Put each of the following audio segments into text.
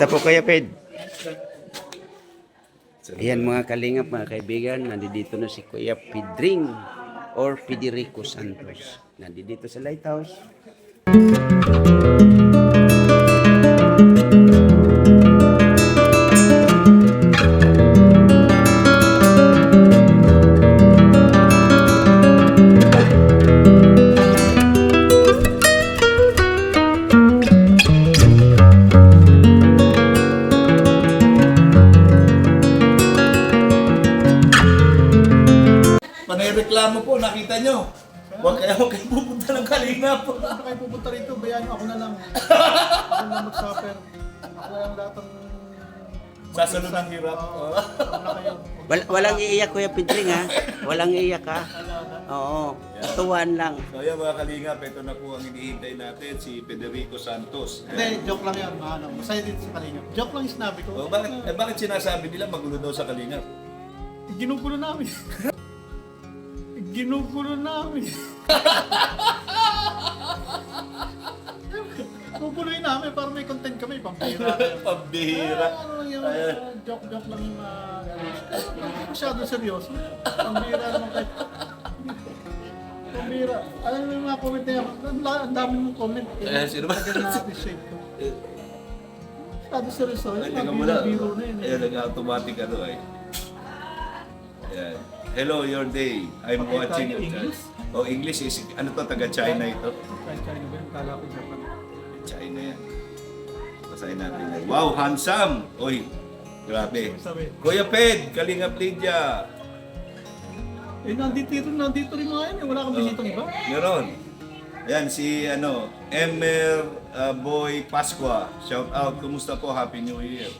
Kumusta po kayo, Ped? Ayan mga kalingap, mga kaibigan, nandito na si Kuya Pedring or Federico Santos. Nandito sa Lighthouse. Panireklamo po, nakita nyo. Huwag kayo pupunta ng Kalingap. Ano kayo pupunta rito? Bayaan ako na lang. Ako na mag-suffer. Ako lang lahat ng... Sasunod ng hirap. Ako na kayo. Walang iiyak, Kuya Pedring, ha? Walang iiyak, ha? Oo, tuwan lang. So yan mga Kalingap, ito na po ang hinihintay natin, si Federico Santos. Hindi, joke lang yan. Ano, masaya dito sa Kalingap. Joke lang yung sinabi ko. Oh, bakit sinasabi nila magulo daw sa Kalingap? Ginugulo namin. Ginugulo namin. Guguloy namin para may content kami. Pampira. Pambihira. Ano lang yung joke-joke lang yung hindi masyado seryoso. Pambira naman kayo. Pambira. Alam mo yung mga comment na yan. Ang dami mong comment. Sino ba? Tagal na-appreciate ko. Masyado seryoso. Ay, Yung teka mga muna. biro na yun. Ayan, nag-automatic ano eh. Ayan. Hello, your day. I'm Okay, watching. tayo English? Oh, English is, ano to, taga-China ito? Kahit China ba yung kala ko Japan. China yan. Basahin natin yan. Wow, handsome! Uy, grabe. Sabi, Kuya Ped, Kalingap Lydia. nandito rin mga yan. Wala kang bisitang iba. Meron. Ayan, si Emer Boy Pasqua. Shout out, kumusta po? Happy New Year.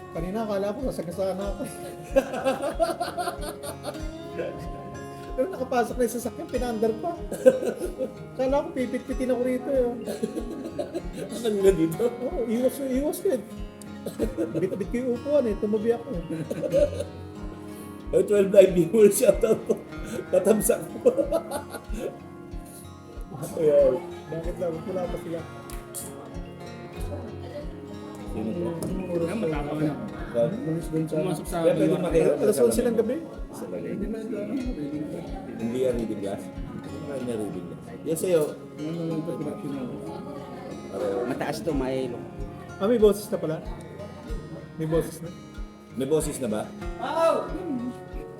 Kanina akala ko nasagasaan ako. Pero nakapasok na yung sasakyan, pinaandar pa. Kala ko pipit-pitin ako rito. Kanina dito? Oo, iwas ko. Bit-bit ko yung upuan tumabi ako. Ay, 12 live viewers, shout out po. Tatamsak po. Ayan. Bakit lang? Wala pa sila. Sino po? Matakaw na. Pumasok sa Kaya pwede makinig. alas 11 ng gabi. Hindi yan reading glass? Hindi yan reading glass. Yes, sa'yo. Mataas to, may... May boses na pala. May boses na. May boses na ba?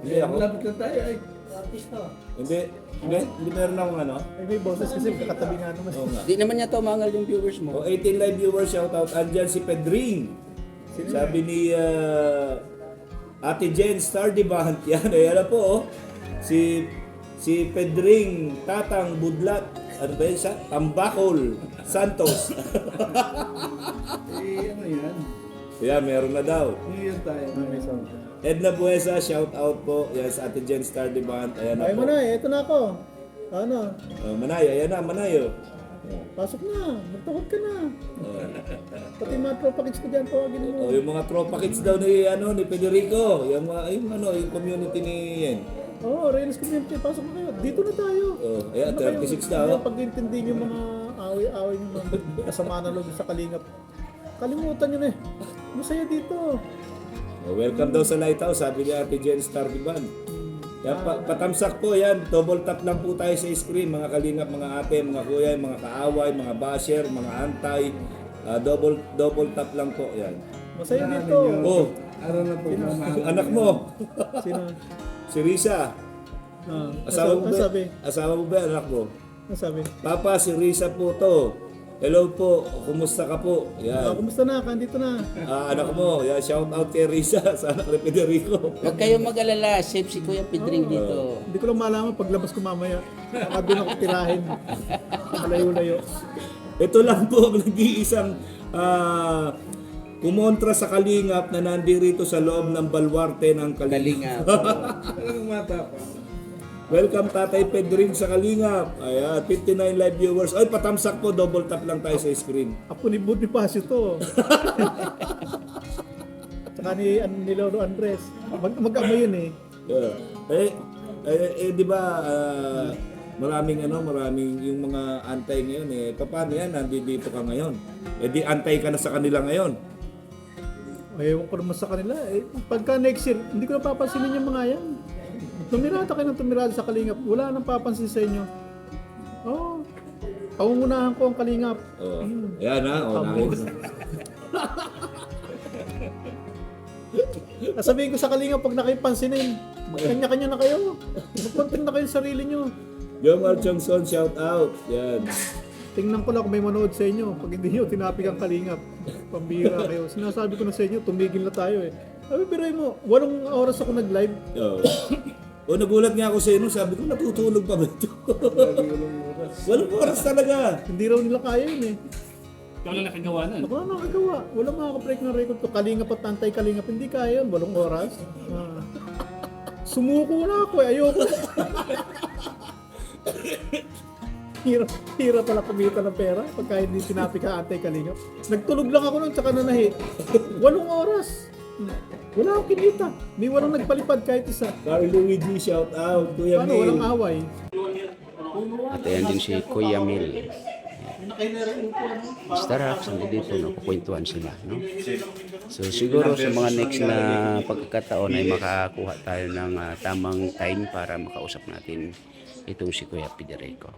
Hindi ako. Lapit lang tayo ay. Artista. Hindi meron akong ano. May boses kasi katabi nga naman. Oo nga. Di naman niya to mangal yung viewers mo. O 18 live viewers, shout out. Andyan si Pedring. Sabi ni Ate Jen Stardivant. Yan, ayan na po. Oh. Si Pedring Tatang Budlat. Ano ba yun siya? Tambakol Santos. Ano yan? Yeah, meron na daw. Yan tayo. May song. Edna Buesa, shout out po. Yan sa Ate Jen Stardivant. Ayan na Ay po. mo na ito na ako. Ano? Manayo, ayan na, Manayo. Pasok na, magtukod ka na. Pati mga tropa kids ko dyan, tawagin mo. Oh, yung mga tropa kids daw ni Federico, yung community ni yan. Oo, Reyes Community, pasok na kayo. Dito na tayo. Oh, ayan, Ano kayo? 36 daw. Ano, pag-intindi nyo mga away-away nyo mga kasama na loob sa Kalingap. Kalimutan nyo na eh. Masaya dito. Oh, welcome daw sa Lighthouse, sabi ni Ate Jen Stardivant. Yan, patamsak po yan, double tap lang po tayo sa screen, mga kalingap, mga ate, mga kuya, mga kaaway, mga basher, mga antay, double tap lang po yan. Masaya dito. Oh, Araw na po. anak mo, Sino? si Risa. Asawa mo Ano ba? sabi? Asawa mo ba, anak mo? Ano sabi? Papa, si Risa po to. Hello po, kumusta ka po? Yan. Kumusta na? Kandito na. Anak mo, yan, shout out kay Risa, sa anak ni Federico. Huwag kayong mag-alala, safe si Kuya Pedring dito. Hindi ko lang malaman paglabas ko mamaya. Baka doon ako tirahin. Malayo-layo. Ito lang po ang nag-iisang kumontra sa Kalingap na nandirito sa loob ng balwarte ng Kalingap. Kalinga. Welcome Tatay Pedring sa Kalingap. Ayan, 59 live viewers. Ay, patamsak po, double tap lang tayo sa screen. Ako ni Bonifacio to. Tsaka ni Lolo Andres. Mag-ama yun eh. Yeah. Di ba, maraming yung mga antay ngayon eh. Paano yan? Nandito ka ngayon. Eh di antay ka na sa kanila ngayon. Ewan ko naman sa kanila. Pagka next year, hindi ko napapansinin yung mga yan. Tumirada kayo ng tumirada sa Kalingap. Wala nang papansin sa inyo. Oo. Pangungunahan ko ang Kalingap. Oh. Yan ha. Oh, nakita. Nasabihin ko sa Kalingap, pag nakapansinin, kanya-kanya na kayo. Magkontent na kayo sa sarili nyo. Jomar Chongson, shout out. Yan. Tingnan ko lang kung may manood sa inyo. Pag hindi nyo, tinapik ang Kalingap. Pambira kayo. Sinasabi ko na sa inyo, tumigil na tayo eh. Sabi, biray mo, 8 oras ako nag-live. Oh. O nagulat nga ako sa inyo, sabi ko natutulog pa ba ito? 8 oras talaga. Hindi raw nila kaya yun eh. Ikaw lang nakagawa nun. Ako na nakagawa. Walang makaka-break ng record ko. Kalingap at tantay Kalingap. Hindi kaya yun. 8 oras. Sumuko na ako eh. Ayoko. Hira pala kumita ng pera pagka hindi sinabi ka antay Kalingap. Nagtulog lang ako nun tsaka nanahi. 8 oras. Wala akong kinita. Hindi walang nagpalipad kahit isa. Carl Luigi, shout out. Kuya Ano, walang Mil. away. At ayan din si Kuya Mil. Staraks, dito nakukwentuhan sila. No? So siguro sa mga next na pagkakataon ay makakuha tayo ng tamang time para makausap natin itong si Kuya Federico.